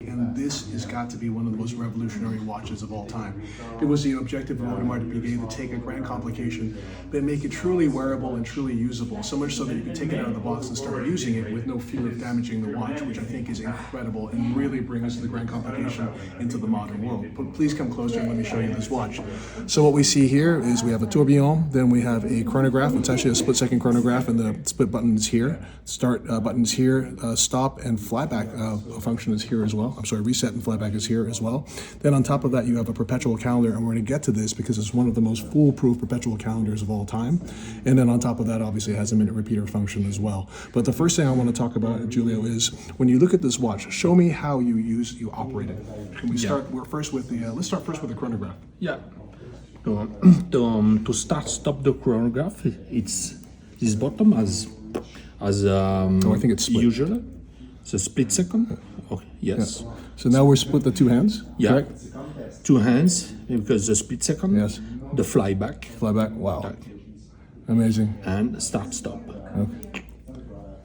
And this has got to be one of the most revolutionary watches of all time. It was the objective of Audemars Piguet to take a grand complication, but make it truly wearable and truly usable, so much so that you can take it out of the box and start using it with no fear of damaging the watch, which I think is incredible and really brings the grand complication into the modern world. But please come closer and let me show you this watch. So what we see here is we have a tourbillon, then we have a chronograph. It's actually a split-second chronograph, and the split button is here. Start button is here. Stop and flyback function is here as well. I'm sorry, reset and flyback is here as well. Then on top of that, you have a perpetual calendar, and we're going to get to this because it's one of the most foolproof perpetual calendars of all time. And then on top of that, obviously, it has a minute repeater function as well. But the first thing I want to talk about, Giulio, is when you look at this watch, show me how you operate it. Can we start? We're first with the. Let's start first with the chronograph. Yeah. To stop the chronograph, it's this bottom as I think it's split. usual. It's a split second. Okay. Yes. Yeah. So now we're split the two hands. Yeah. Correct? Two hands because the split second. Yes. The flyback. Flyback. Wow. Amazing. And stop. Okay.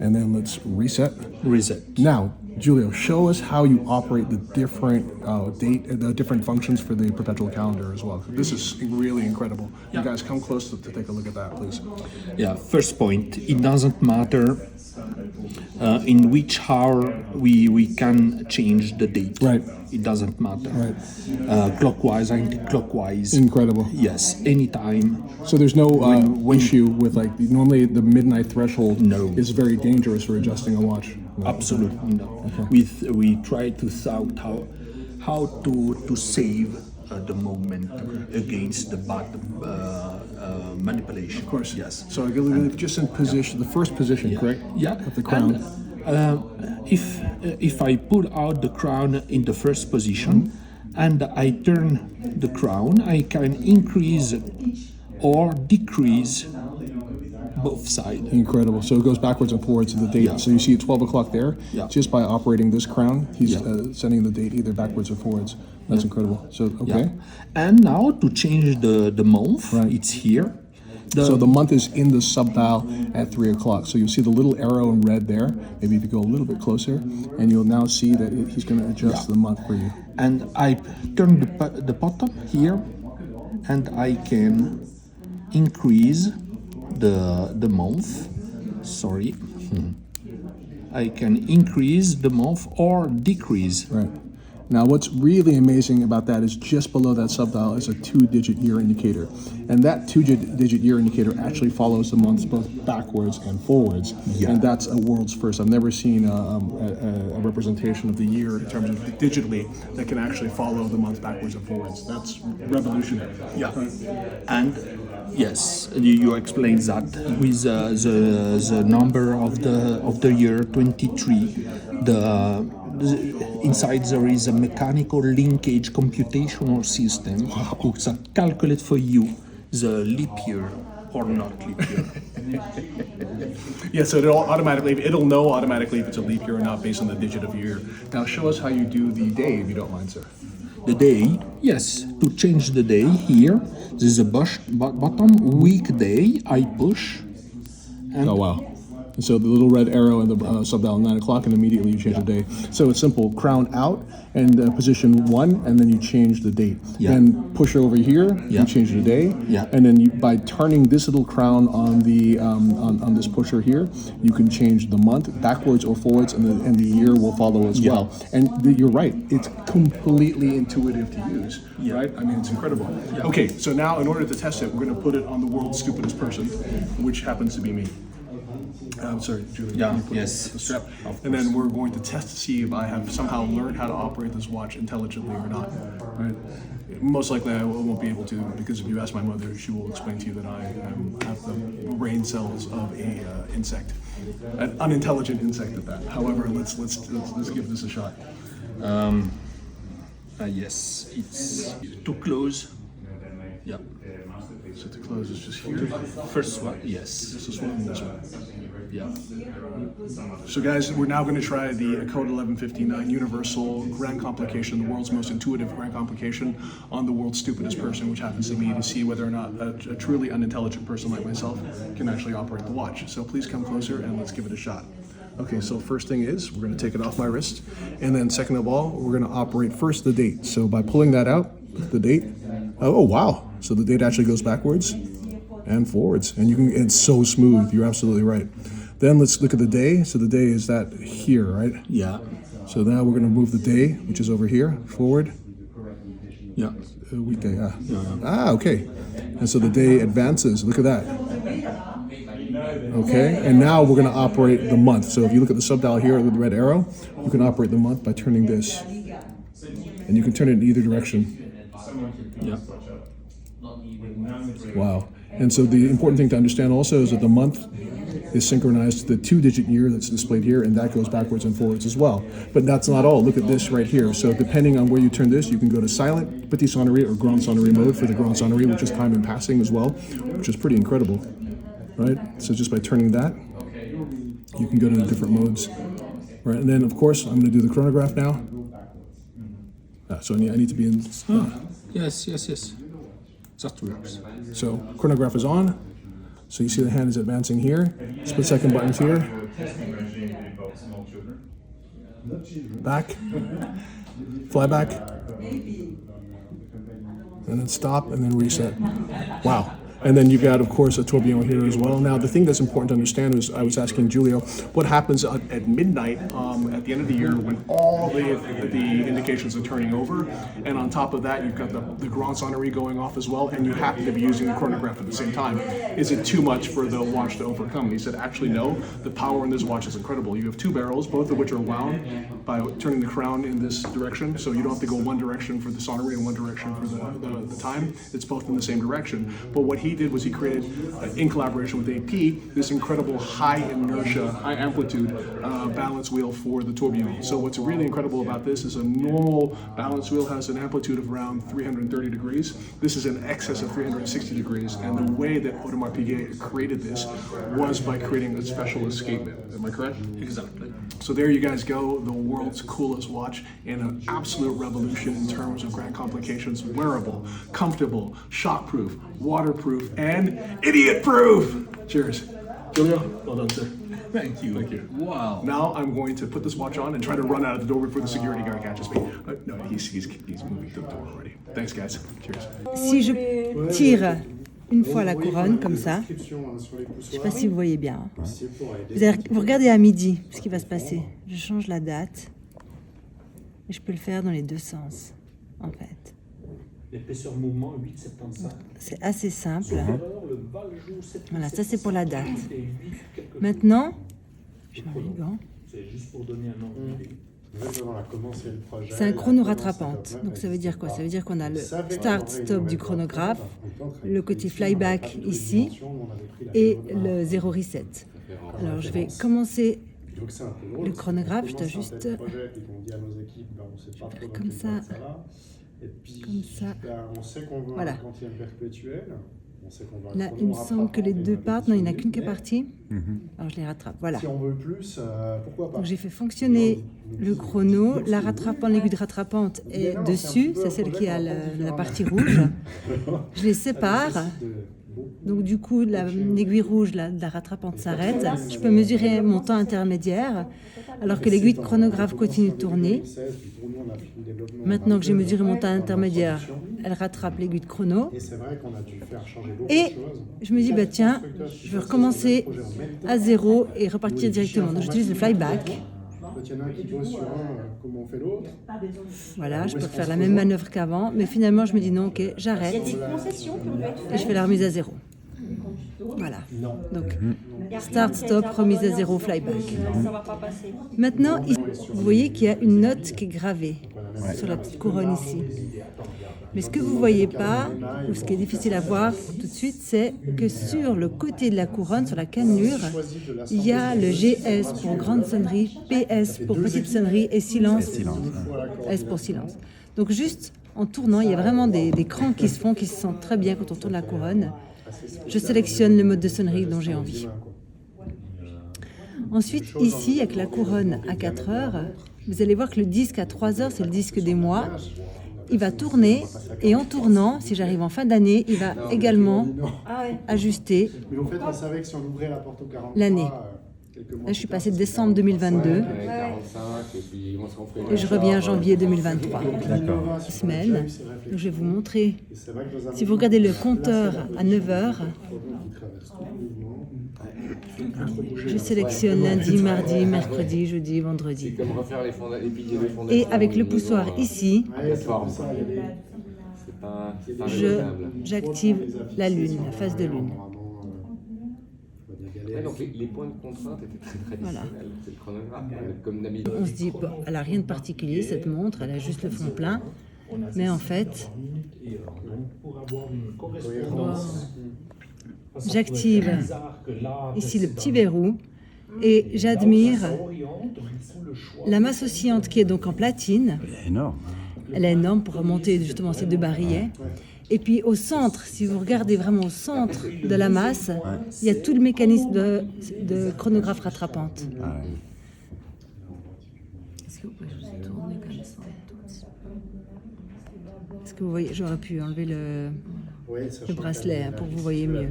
And then let's reset. Reset. Now, Giulio, show us how you operate the different the different functions for the perpetual calendar as well. This is really incredible. Yeah. You guys come close to take a look at that, please. Yeah. First point. It doesn't matter in which hour we can change the date. Right. It doesn't matter. Right. Clockwise, anti-clockwise. Incredible. Yes. Anytime. So there's no issue with normally the midnight threshold is very dangerous for adjusting a watch. Absolutely no. Okay. We try to sort how to save the moment against the bad manipulation. Of course. Yes. So I believe just in position, the first position, correct? Yeah. Of the crown. And, if I put out the crown in the first position and I turn the crown, I can increase or decrease both sides. Incredible. So it goes backwards and forwards to the date. Yeah. So you see at 12 o'clock there, just by operating this crown, he's sending the date either backwards or forwards. That's incredible. So, okay. Yeah. And now to change the month, it's here. So the month is in the sub-dial at 3 o'clock. So you'll see the little arrow in red there. Maybe if you go a little bit closer, and you'll now see that he's going to adjust the month for you. And I turn the bottom here, and I can increase the month. Sorry. I can increase the month or decrease. Right. Now, what's really amazing about that is just below that sub-dial is a 2-digit year indicator. And that 2-digit year indicator actually follows the months both backwards and forwards. Yeah. And that's a world's first. I've never seen a representation of the year in terms of digitally that can actually follow the month backwards and forwards. That's revolutionary. Yeah. And yes, you explained that with the number of the year 23. Inside there is a mechanical linkage computational system that calculates for you the leap year or not leap year. Yeah, so it'll know automatically if it's a leap year or not based on the digit of year. Now show us how you do the day, if you don't mind, sir. The day, yes. To change the day here, this is a bottom weekday. I push. And oh wow. So the little red arrow in the sub-dial 9 o'clock, and immediately you change the day. So it's simple: crown out and position 1, and then you change the date. Yeah. Then push over here, you change the day. Yeah. And then by turning this little crown on the on this pusher here, you can change the month backwards or forwards, and the year will follow as well. And you're right; it's completely intuitive to use. Right? I mean, it's incredible. Okay, so now in order to test it, we're going to put it on the world's stupidest person, which happens to be me. I'm sorry, Julie. Yeah, the strap. And then we're going to test to see if I have somehow learned how to operate this watch intelligently or not. Right? Most likely I won't be able to, because if you ask my mother, she will explain to you that I have the brain cells of a insect, an unintelligent insect at that. However, let's give this a shot. Yes, it's too close. Yeah. So to close is just here. First one, yes. This one and this one. Yeah. So guys, we're now going to try the Code 1159 Universelle Grand Complication, the world's most intuitive Grand Complication on the world's stupidest person, which happens to me, to see whether or not a truly unintelligent person like myself can actually operate the watch. So please come closer and let's give it a shot. Okay, so first thing is, we're gonna take it off my wrist. And then second of all, we're gonna operate first the date. So by pulling that out, the date, oh wow. So the date actually goes backwards and forwards. And it's so smooth, you're absolutely right. Then let's look at the day. So the day is that here, right? Yeah. So now we're gonna move the day, which is over here, forward. Yeah. Weekday, okay. And so the day advances, look at that. Okay, and now we're gonna operate the month. So if you look at the subdial here with the red arrow, you can operate the month by turning this. And you can turn it in either direction. Yeah. Wow. And so the important thing to understand also is that the month is synchronized to the 2-digit year that's displayed here, and that goes backwards and forwards as well. But that's not all. Look at this right here. So depending on where you turn this, you can go to silent, petit sonnerie, or grand sonnerie mode for the grand sonnerie, which is time and passing as well, which is pretty incredible, right? So just by turning that, you can go to the different modes, right? And then of course, I'm going to do the chronograph now. So I need to be in. Yes. That works. So chronograph is on. So you see the hand is advancing here. Split second buttons here. Back. Fly back. And then stop and then reset. Wow. And then you've got, of course, a tourbillon here as well. Now, the thing that's important to understand is, I was asking Giulio, what happens at midnight at the end of the year when all the indications are turning over, and on top of that, you've got the grand sonnerie going off as well, and you happen to be using the chronograph at the same time. Is it too much for the watch to overcome? And he said, actually, no. The power in this watch is incredible. You have two barrels, both of which are wound by turning the crown in this direction, so you don't have to go one direction for the sonnerie and one direction for the time. It's both in the same direction. But what he did was he created, in collaboration with AP, this incredible high inertia, high amplitude balance wheel for the tourbillon. So what's really incredible about this is a normal balance wheel has an amplitude of around 330 degrees. This is in excess of 360 degrees, and the way that Audemars Piguet created this was by creating a special escapement. Am I correct? Exactly. So there you guys go, the world's coolest watch in an absolute revolution in terms of grand complications, wearable, comfortable, shock-proof, waterproof, and idiot-proof. Cheers. Giulio, well done, sir. Thank you. Thank you. Wow. Now I'm going to put this watch on and try to run out of the door before the security guard catches me. No, he's moving to the door already. Thanks, guys. Cheers. Si je tire une fois la couronne, comme ça, je ne sais pas si vous voyez bien. Vous regardez à midi ce qui va se passer. Je change la date et je peux le faire dans les deux sens, en fait. L'épaisseur mouvement 8,75. C'est assez simple. Voilà, ça c'est pour la date. Maintenant, je mets les gants. C'est juste pour donner un ordre d'idée. C'est un chrono rattrapante. Donc ça veut dire quoi? Ça veut dire qu'on a le start-stop du chronographe, le côté flyback ici et le 0 reset. Alors je vais commencer le chronographe, je dois juste faire comme ça. Comme ça. Voilà. Là, il me semble que les deux partent. Non, il n'y en a qu'une qui est partie. Alors, je les rattrape. Voilà. Donc, j'ai fait fonctionner le chrono. L'aiguille rattrapante est dessus. C'est celle qui a la partie rouge. Je les sépare. Donc, du coup, l'aiguille rouge, la rattrapante s'arrête. Je peux mesurer mon temps intermédiaire alors que l'aiguille de chronographe continue de tourner. Maintenant que j'ai mesuré mon temps intermédiaire, elle rattrape l'aiguille de chrono. Et je me dis, bah tiens, je vais recommencer à zéro et repartir directement. Donc j'utilise le flyback. Voilà, je peux faire la même manœuvre qu'avant, mais finalement je me dis non, ok, j'arrête. Et je fais la remise à zéro. Voilà. Donc, start, stop, remise à zéro, flyback. Maintenant, vous voyez qu'il y a une note qui est gravée sur la petite couronne ici. Mais ce que vous ne voyez pas, ou ce qui est difficile à voir tout de suite, c'est que sur le côté de la couronne, sur la cannelure, il y a le GS pour grande sonnerie, PS pour petite sonnerie et silence, S pour silence. Donc juste en tournant, il y a vraiment des crans qui se font, qui se sentent très bien quand on tourne la couronne. Je sélectionne le mode de sonnerie dont j'ai envie. Ensuite, ici, avec la couronne à 4 heures, vous allez voir que le disque à 3 heures, c'est le disque des mois. Il va tourner, et en tournant, si j'arrive en fin d'année, il va également ajuster l'année. Là, je suis passée de décembre 2022 et je reviens janvier 2023. D'accord. Semaine. Donc, je vais vous montrer. Si vous regardez le compteur à 9h, je sélectionne lundi, mardi, mercredi, jeudi, vendredi. Comme refaire les piliers de fondation. Et avec le poussoir ici, Plateforme. C'est pas raisonnable. j'active la lune, la phase de lune. Ouais, donc les points de contrainte étaient très traditionnels. Voilà. C'est le chronographe, comme d'habitude. On se dit, bon, elle n'a rien de particulier, cette montre, elle a juste le fond plein. Mais en fait, Pour avoir une correspondance. j'active ici le petit verrou et j'admire la masse oscillante qui est donc en platine. Elle est énorme. Elle est énorme pour remonter justement ces deux barillets. Et puis au centre, si vous regardez vraiment au centre de la masse, il y a tout le mécanisme de chronographe rattrapante. Ah ouais. Est-ce que vous pouvez juste tourner comme ça un tout petit peu? Est-ce que vous voyez, j'aurais pu enlever le bracelet hein, pour que vous voyez mieux.